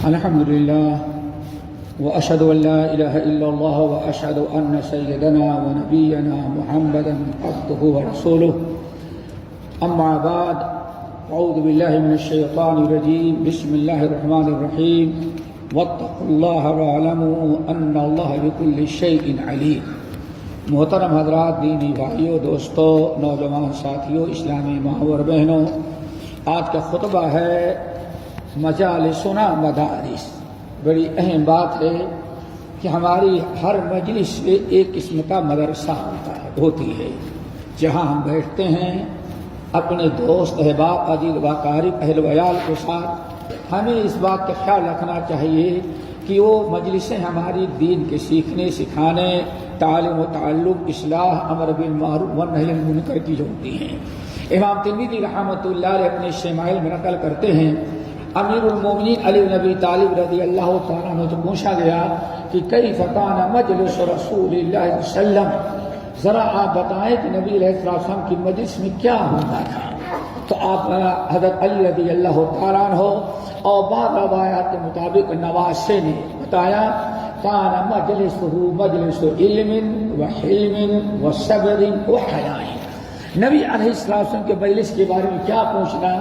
الحمد لله وأشهد أن لا إله إلا الله وأشهد أن سيدنا ونبينا محمدا عبده ورسوله أما بعد أعوذ بالله من الشيطان الرجيم بسم الله الرحمن الرحيم واتقوا الله واعلموا أن الله بكل شيء عليم. محترم حضرات، دینی بھائیوں، دوستوں، نوجوان ساتھیوں، اسلامی ماں اور بہنوں، آج کا خطبہ ہے مجالسنا مدارس. بڑی اہم بات ہے کہ ہماری ہر مجلس میں ایک قسم کا مدرسہ ہوتی ہے جہاں ہم بیٹھتے ہیں اپنے دوست احباب عزیز و اقارب اہل ویال کے ساتھ. ہمیں اس بات کا خیال رکھنا چاہیے کہ وہ مجلسیں ہماری دین کے سیکھنے سکھانے، تعلیم و تعلق، اصلاح، امر بالمعروف و نہی عن المنکر کی جو ہوتی ہیں. امام ترمذی رحمۃ اللہ علیہ اپنے شمائل میں نقل کرتے ہیں، امیر المومنین علی بن ابی طالب رضی اللہ تعالیٰ عنہ سے پوچھا گیا کہ کیف کان مجلس رسول اللہ صلی اللہ علیہ وسلم، ذرا آپ بتائیں کہ نبی علیہ السلام کی مجلس میں کیا ہوتا تھا. تو آپ حضرت علی رضی اللہ تعالیٰ عنہ اور بعض روایات کے مطابق نواسے نے بتایا کان مجلسہ مجلس علم و حلم و صبر و حیاء. نبی علیہ السلام کے مجلس کے بارے میں کیا پوچھنا.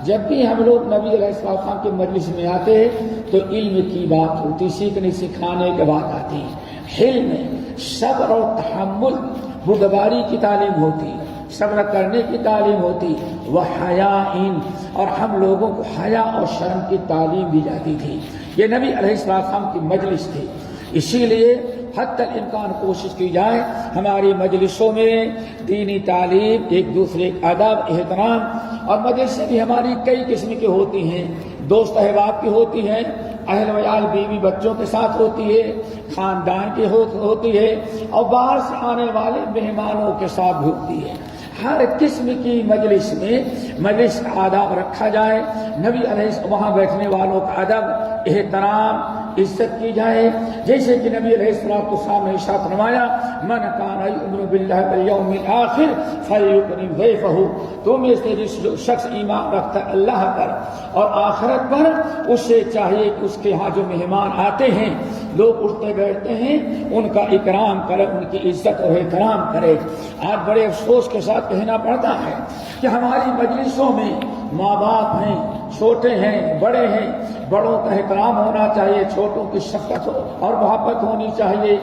جب بھی ہم لوگ نبی علیہ السلام کے مجلس میں آتے تو علم کی بات ہوتی، سیکھنے سکھانے کی بات آتی، حلم، صبر اور تحمل، بردباری کی تعلیم ہوتی، صبر کرنے کی تعلیم ہوتی، وہ حیاء، اور ہم لوگوں کو حیا اور شرم کی تعلیم دی جاتی تھی. یہ نبی علیہ السلام کی مجلس تھی. اسی لیے حتی الامکان کوشش کی جائے ہماری مجلسوں میں دینی تعلیم، ایک دوسرے کا ادب، احترام. اور مجلسیں بھی ہماری کئی قسم کی ہوتی ہیں، دوست احباب کی ہوتی ہیں، اہل ویال بیوی بچوں کے ساتھ ہوتی ہے، خاندان کی ہوتی ہے، اور باہر سے آنے والے مہمانوں کے ساتھ بھی ہوتی ہے. ہر قسم کی مجلس میں مجلس کا آداب رکھا جائے، نبی علیہ وہاں بیٹھنے والوں کا ادب، احترام، عزت کی جائے. جیسے کہ نبی علیہ السلام نے ارشاد فرمایا من کان یؤمن باللہ والیوم الآخر فلیکرم ضیفہ. تم میں سے جس شخص ایمان رکھتا ہے اللہ پر اور آخرت پر، اسے چاہیے کہ اس کے ہاں جو مہمان آتے ہیں، لوگ اٹھتے بیٹھتے ہیں، ان کا اکرام کرے، ان کی عزت اور احترام کرے. آج بڑے افسوس کے ساتھ کہنا پڑتا ہے کہ ہماری مجلسوں میں ماں باپ ہیں، چھوٹے ہیں، بڑے ہیں، بڑوں کا احترام ہونا چاہیے، چھوٹوں کی شفقت اور محبت ہونی چاہیے،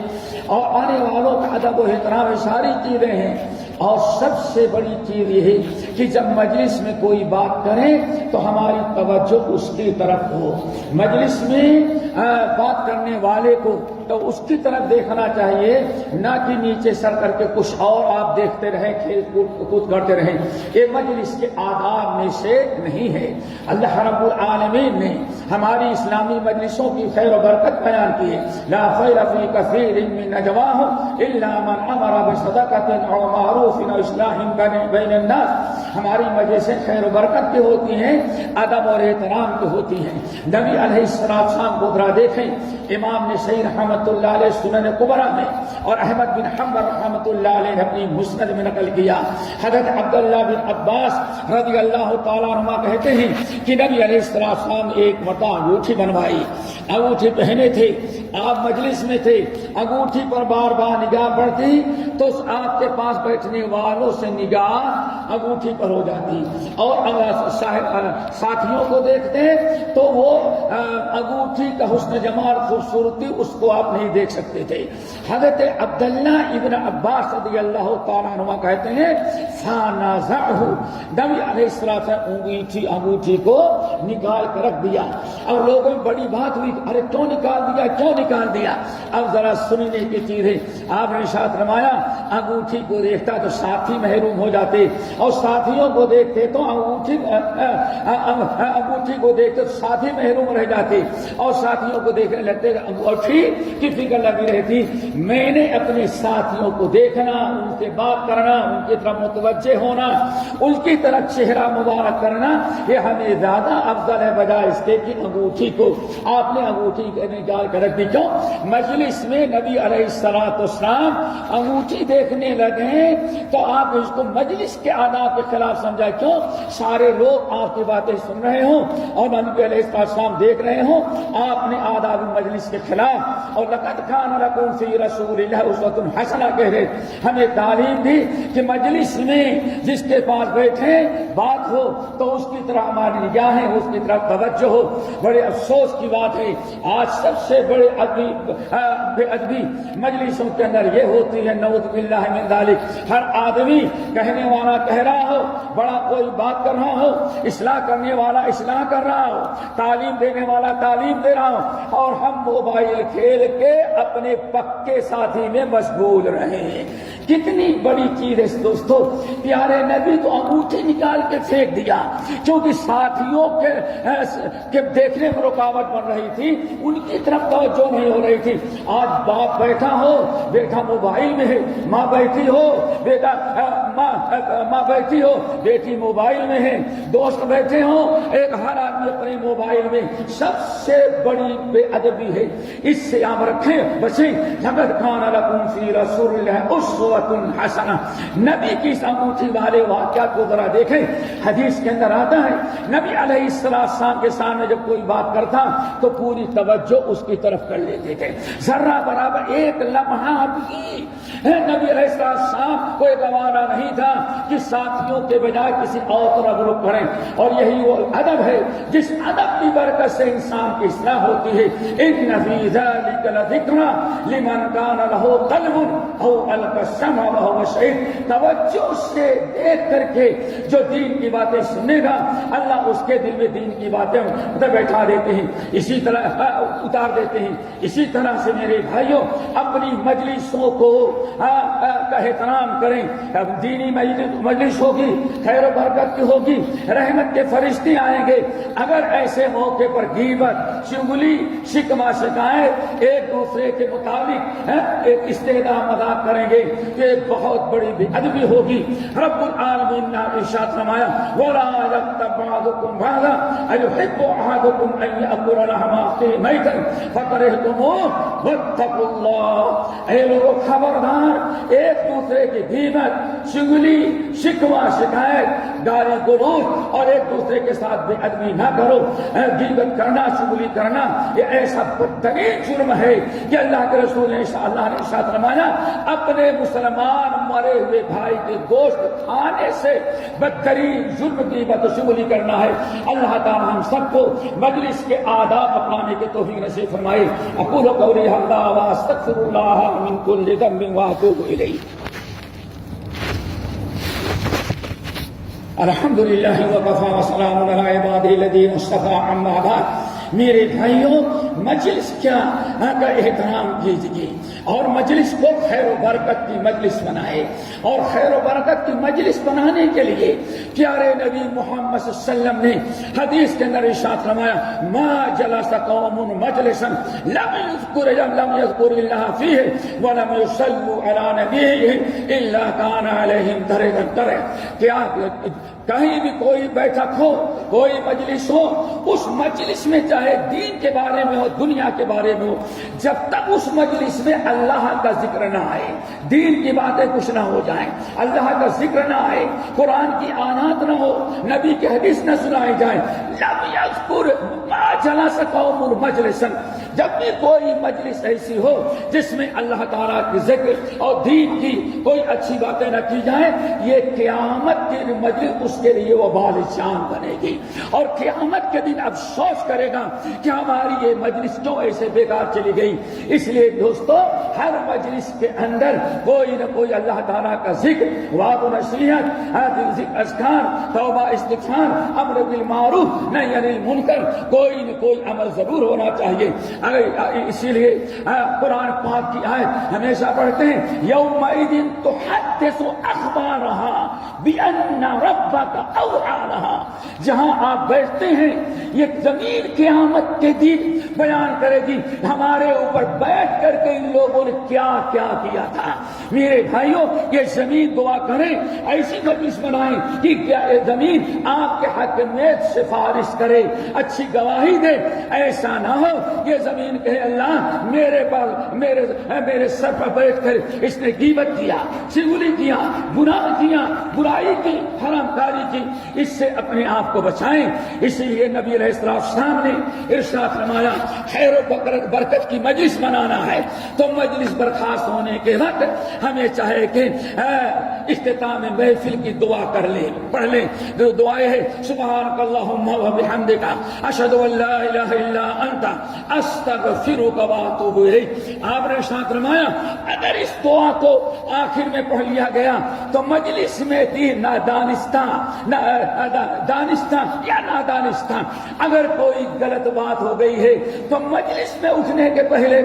اور آنے والوں کا ادب و احترام، یہ ساری چیزیں ہیں. اور سب سے بڑی چیز یہ ہے کہ جب مجلس میں کوئی بات کرے تو ہماری توجہ اس کی طرف ہو. مجلس میں بات کرنے والے کو تو اس کی طرف دیکھنا چاہیے، نہ کہ نیچے سر کر کے کچھ اور آپ دیکھتے رہیں، کھیل کود کرتے رہیں. یہ مجلس کے آداب میں سے نہیں ہے. اللہ رب العالمین نے ہماری اسلامی مجلسوں کی خیر و برکت بیان کی ہے. لا خیر فی کثیر من نجواہم الا من امر بصدقۃ او معروف او اصلاح بین الناس. ہماری مجلسیں خیر و برکت کی ہوتی ہیں، ادب اور احترام کی ہوتی ہیں. نبی علیہ السلام کو ذرا دیکھیں، امام نے صحیح رحمۃ اللہ علیہ سنن کبریٰ میں اور احمد بن حنبل رحمۃ اللہ علیہ نے اپنی مسند میں نقل کیا، حضرت عبداللہ بن عباس رضی اللہ تعالیٰ عنہ کہتے ہیں کہ نبی علیہ السلام ایک مرتبہ انگوٹھی بنوائی، انگوٹھی پہنے تھے، آپ مجلس میں تھے، انگوٹھی پر بار بار نگاہ پڑتی تو آپ کے پاس بیٹھنے والوں سے نگاہ انگوٹھی پر ہو جاتی، اور ساتھیوں کو دیکھتے تو وہ انگوٹھی کا حسن جمال، خوبصورتی، اس کو آپ نہیں دیکھ سکتے تھے. حضرت عبداللہ ابن عباس رضی اللہ تعالیٰ عنہ کہتے ہیں فنازعہ، نبی علیہ السلام انگوٹھی کو نکال کر رکھ دیا. اور لوگوں میں بڑی بات ہوئی، ارے کیوں نکال دیا، کیوں نکال دیا؟ اب ذرا سننے کی چیز ہے. آپ نے ارشاد فرمایا انگوٹھی کو دیکھتا تو ساتھی محروم ہو جاتے، اور ساتھیوں کو دیکھتے تو انگوٹھی کو دیکھتے تو ساتھی محروم رہ جاتے، اور ساتھیوں کو دیکھنے لگتے انگوٹھی کی فکر لگی رہتی. میں نے اپنے ساتھیوں کو دیکھنا، ان سے بات کرنا، ان کی طرف متوجہ ہونا، ان کی طرف چہرہ مبارک کرنا، یہ ہمیں زیادہ افضل ہے بجائے اس کے کہ انگوٹھی کو آپ نے انگوٹھی نکال کر رکھ دی. کیوں؟ مجلس میں نبی علیہ الصلوۃ والسلام انگوٹھی دیکھنے لگے تو آپ اس کو مجلس کے آداب کے خلاف سمجھا. کیوں؟ سارے لوگ آپ کی باتیں سن رہے ہوں اور نبی علیہ السلام دیکھ رہے ہوں، آپ نے آداب مجلس کے خلاف. اور لقد کان لکم فی رسول اللہ اسوۃ حسنہ کہہ رہے ہمیں تعلیم دی کہ مجلس میں جس کے پاس بیٹھے بات ہو تو اس کی طرح ہماری نگاہیں اس کی طرف توجہ ہو. بڑے افسوس کی بات ہے آج سب سے بڑے بے ادبی مجلسوں کے اندر یہ ہوتی ہے، نعوذ باللہ من ذالک. ہر آدمی کہنے والا کہہ رہا ہو، بڑا کوئی بات کر رہا ہو، اصلاح کرنے والا اصلاح کر رہا ہو، تعلیم دینے والا تعلیم دے رہا ہو، اور ہم موبائل کھیل کے اپنے پکے ساتھی میں مشغول رہے ہیں. کتنی بڑی چیز ہے دوستو. پیارے نبی تو انگوٹھی نکال کے پھینک دیا کیونکہ ساتھیوں کے دیکھنے میں رکاوٹ بن رہی تھی، ان کی طرف توجہ نہیں ہو رہی تھی. آج باپ بیٹھا ہو، بیٹا موبائل میں ہے، ماں بیٹھی ہو، بیٹا ماں بیٹھی ہو، بیٹی موبائل میں ہے، دوست بیٹھے ہوں، ایک ہر آدمی اپنے موبائل میں. سب سے بڑی بے ادبی ہے. اس سے آپ رکھیں بچیں. لقد کان لکم فی رسول اللہ اسوۃ حسنہ. نبی کی اس انگوٹھی والے واقعات کو ذرا دیکھیں. حدیث کے اندر آتا ہے نبی علیہ السلام کے سامنے جب کوئی بات کرتا تو پوری توجہ اس کی طرف کر لیتے تھے. ذرہ برابر ایک لمحہ بھی نبی علیہ السلام کو گوارا نہیں تھا کہ ساتھیوں کے بجائے کسی اور طرف رخ کریں. اور یہی وہ ادب ہے جس ادب کی برکت سے انسان کی اصلاح ہوتی ہے. ان فی ذلک لذکری لمن کان لہ قلب او القی السمع وهو شہید. توجہ سے دیکھ کر کے جو دین کی باتیں سنے گا اللہ اس کے دل میں دین کی باتیں بیٹھا دیتے ہیں، اسی طرح اتار دیتے ہیں. اسی طرح سے میرے بھائیوں اپنی مجلسوں کو کا احترام کریں. دینی مجلس ہوگی، خیر و برکت کی ہوگی، رحمت کے فرشتے آئیں گے. اگر ایسے موقع پر غیبت، چغلی، شکوہ شکایت ایک دوسرے کے مطابق ایک استہزاء مذاق کریں گے تو ایک بہت بڑی بے ادبی ہوگی. رب العالمین نے ارشاد فرمایا وَلَا يَغْتَبْ بَعْضُكُمْ بَعْضًا أَيُحِبُّ أَحَدُكُمْ أَن يَأْكُلَ لَحْمَ أَخِيهِ مَيْتًا فَكَرِهْتُمُوهُ وَاتَّقُوا اللَّهَ. اے لوگوں خبردار، ایک دوسرے کی غیبت، چغلی، شکوہ شکایت، گالی گلوچ اور ایک دوسرے کے ساتھ بے ادبی نہ کرو. غیبت کرنا، چغلی کرنا یہ ایسا بدترین جرم ہے کہ اللہ کے رسول نے ارشاد فرمایا اپنے مسلمان مرے ہوئے بھائی کے گوشت کھانے سے بدترین جرم غیبت و چغلی کرنا ہے. اللہ تعالی ہم سب کو مجلس کے آداب اپنانے کے توفیق نصیب فرمائے. اقول قولی ھذا واستغفر اللہ من کل ذنب واتوب الیہ. الحمد للہ وکفی وسلام علی عبادہ الذین اصطفی. اما بعد میرے بھائیوں مجلس کیا کا احترام کیجیے اور مجلس کو خیر و برکت کی مجلس بنائے. اور خیر و برکت کی مجلس بنانے کے لیے پیارے نبی محمد صلی اللہ علیہ وسلم نے حدیث کے اندر ارشاد فرمایا ما جلس قوم مجلسا لم يذكر الله فيه ولم يصلوا على نبيه الا كان عليهم درجة. کیا کہیں بھی کوئی بیٹھک ہو، کوئی مجلس ہو، اس مجلس میں چاہے دین کے بارے میں ہو، دنیا کے بارے میں ہو، جب تک اس مجلس میں اللہ کا ذکر نہ آئے، دین کی باتیں کچھ نہ ہو جائیں، اللہ کا ذکر نہ آئے، قرآن کی آیات نہ ہو، نبی کی حدیث نہ سنائی جائے، لم یذکر ما جلس قوم مجلسا. جب بھی کوئی مجلس ایسی ہو جس میں اللہ تعالیٰ کی ذکر اور دین کی کوئی اچھی باتیں نہ کی جائیں، یہ قیامت کی مجلس اس کے لیے وبال شان بنے گی اور قیامت کے دن افسوس کرے گا کہ ہماری یہ مجلس کیوں ایسے بیکار چلی گئی. اس لیے دوستو ہر مجلس کے اندر کوئی نہ کوئی اللہ تعالیٰ کا ذکر، وعظ و نصیحت، اذکار، توبہ استغفار، امر بالمعروف نہی عن المنکر، کوئی نہ کوئی عمل ضرور ہونا چاہیے. اسی لیے قرآن پاک کی آیت ہمیشہ پڑھتے ہیں یومئذ تحدث اخبارها بأن ربک اوحی لها. جہاں آپ بیٹھتے ہیں یہ زمین قیامت کے دن بیان کرے گی ہمارے اوپر بیٹھ کر کے ان لوگوں نے کیا کیا کیا تھا۔ میرے بھائیوں، یہ زمین دعا کریں، ایسی مجلس بنائیں کہ کیا یہ زمین آپ کے حق میں سفارش کرے، اچھی گواہی دے۔ ایسا نہ ہو یہ زمین کہے اللہ میرے سر پر بیٹھ کر اس نے غیبت کیا، چغلی کیا، گناہ کیا، برائی کی، حرام کاری کی۔ اس سے اپنے آپ کو بچائیں۔ اسی لیے نبی علیہ السلام نے ارشاد فرمایا خیر و برکت کی مجلس بنانا ہے تو مجلس برخاست ہونے کے وقت ہمیں چاہے کہ اختتام محفل کی دعا کر لیں، پڑھ لیں۔ دعائیں ہے سبحانک اللہم و بحمدک اشہد ان لا الہ الا انت استغفرک و اتوب الیک۔ آپ نے ارشاد فرمایا اگر اس دعا کو آخر میں پڑھ لیا گیا تو مجلس میں تھی دانستان یا نادانستان، اگر کوئی غلط بات ہو گئی ہے تو مجلس میں اٹھنے کے پہلے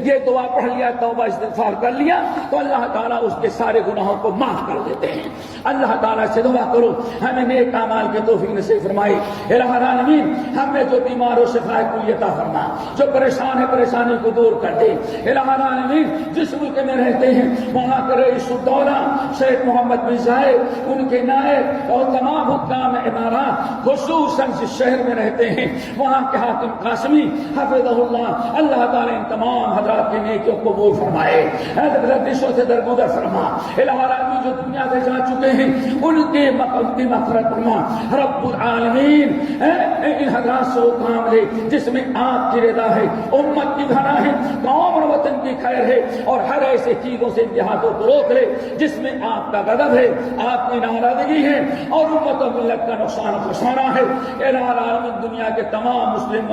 یہ دعا پڑھ لیا، توبہ استغفار کر لیا تو اللہ تعالیٰ اس کے سارے گناہوں کو معاف کر دیتے ہیں۔ اللہ تعالیٰ سے دعا کرو ہمیں نیک اعمال کی توفیق نصیب فرمائے۔ الہ العالمین ہم میں جو بیمار ہو شفا کلی عطا فرما، جو پریشان ہے پریشانی کو دور کر دے۔ الہ العالمین جس ملک میں رہتے ہیں وہاں کے رئیس الدولہ شیخ محمد بن زاہد، ان کے نائب اور تمام حکام امارات، خصوصاً جس شہر میں رہتے ہیں وہاں کے حاکم قاسمی حفظہ اللہ، اللہ تعالیٰ ان تمام حضرات کی نیکیوں کو قبول فرمائے، رزقوں سے درگزر فرما۔ الہ العالمین جو دنیا سے جا چکے ہیں ان کی مغفرت فرما۔ رب العالمین ان حضرات سے وہ کام لے جس میں آپ کی رضا ہے، امت کی بھلا ہے، قوم اور وطن کی خیر ہے، اور ہر ایسے چیزوں سے انتہاؤں کو روک لے جس میں آپ کا غضب ہے، آپ کی ناراضگی ہے اور امت و ملت کا نقصان و خسارہ ہے۔ الہ العالمین دنیا کے تمام مسلم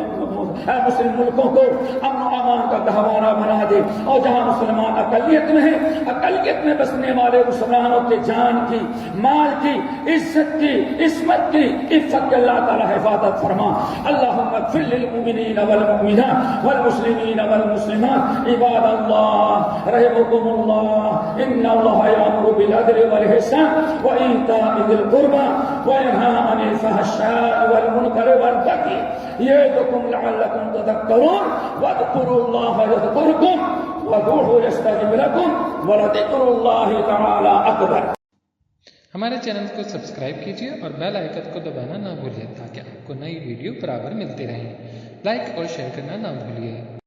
ملکوں کو امن و امان کا گہوارہ بنا دے، اور جہاں مسلمان اقلیت میں ہیں، اقلیت میں بسنے والے مسلمانوں کے جان کی، مال کی، عزت کی، عصمت کی، عفت کی اللہ تعالی حفاظت فرما۔ اللہم اغفر للمؤمنین والمؤمنات والمسلمین والمسلمات عباد اللہ رحمکم اللہ ان اللہ یامر بالعدل والإحسان وإیتاء ذی القربى وینہی عن الفحشاء والمنکر والبغی یعظکم لعلکم تذکرون واذکروا اللہ یذکرکم وادعوہ یستجب لکم ولذکر اللہ تعالی اکبر۔ ہمارے چینل کو سبسکرائب کیجیے اور بیل آئیکن کو دبانا نہ بھولیے تاکہ آپ کو نئی ویڈیو برابر ملتی رہیں۔ لائک اور شیئر کرنا نہ بھولیے۔